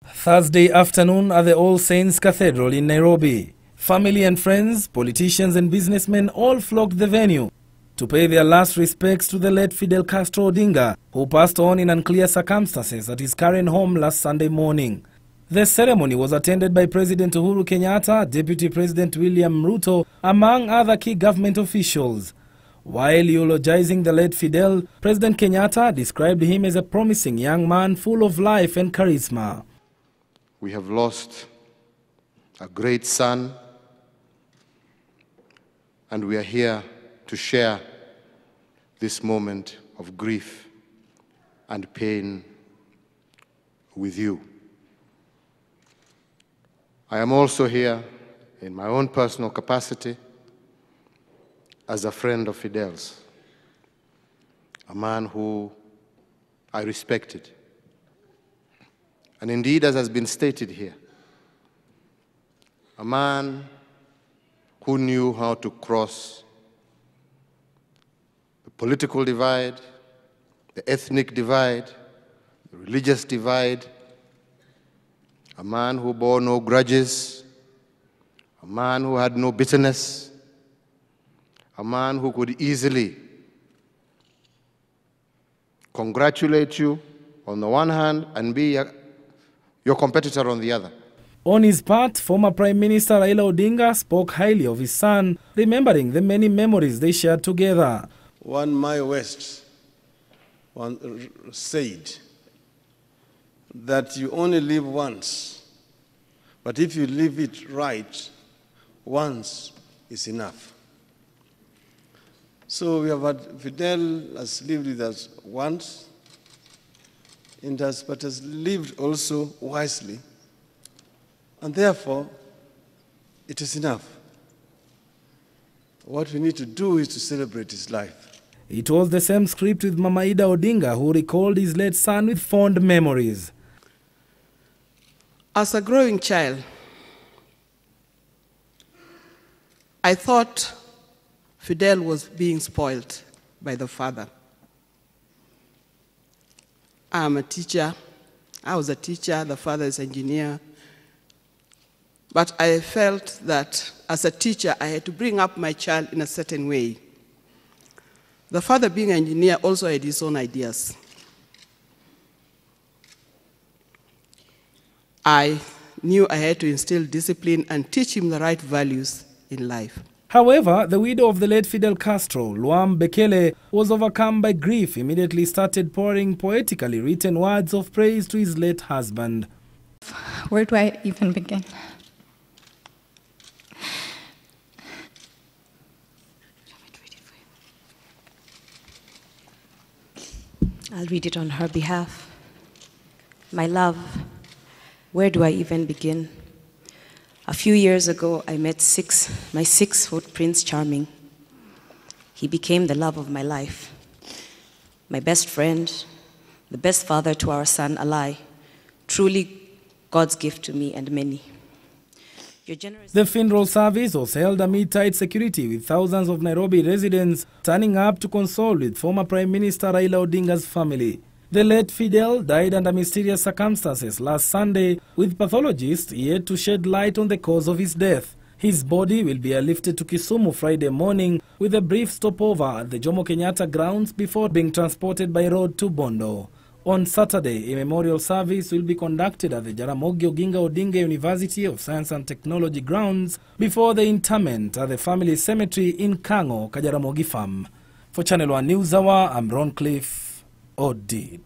Thursday afternoon at the All Saints Cathedral in Nairobi. Family and friends, politicians and businessmen all flocked the venue to pay their last respects to the late Fidel Castro Odinga, who passed on in unclear circumstances at his current home last Sunday morning. The ceremony was attended by President Uhuru Kenyatta, Deputy President William Ruto, among other key government officials. While eulogizing the late Fidel, President Kenyatta described him as a promising young man full of life and charisma. We have lost a great son, and we are here to share this moment of grief and pain with you. I am also here in my own personal capacity as a friend of Fidel's, a man who I respected. And indeed, as has been stated here, a man who knew how to cross the political divide, the ethnic divide, the religious divide, a man who bore no grudges, a man who had no bitterness, a man who could easily congratulate you on the one hand and be your competitor on the other. On his part, former Prime Minister Raila Odinga spoke highly of his son, remembering the many memories they shared together. One my West said that you only live once, but if you live it right, once is enough. So we have had Fidel has lived with us once, but has lived also wisely, and therefore it is enough. What we need to do is to celebrate his life. It was the same script with Mama Ida Odinga, who recalled his late son with fond memories. As a growing child, I thought Fidel was being spoiled by the father. I'm a teacher. I was a teacher. The father is an engineer. But I felt that as a teacher, I had to bring up my child in a certain way. The father, being an engineer, also had his own ideas. I knew I had to instill discipline and teach him the right values in life. However, the widow of the late Fidel Castro, Luam Bekele, was overcome by grief, immediately started pouring poetically written words of praise to his late husband. Where do I even begin? I'll read it on her behalf. My love, where do I even begin? A few years ago, I met my 6-foot Prince Charming. He became the love of my life, my best friend, the best father to our son, Alai, truly God's gift to me and many. The funeral service was held amid tight security, with thousands of Nairobi residents turning up to console with former Prime Minister Raila Odinga's family. The late Fidel died under mysterious circumstances last Sunday, with pathologists yet to shed light on the cause of his death. His body will be airlifted to Kisumu Friday morning, with a brief stopover at the Jomo Kenyatta grounds before being transported by road to Bondo. On Saturday, a memorial service will be conducted at the Jaramogi Oginga Odinga University of Science and Technology grounds before the interment at the family cemetery in Kang'o Kajaramogi farm. For Channel 1 News Hour, I'm Ron Cliff. Odid.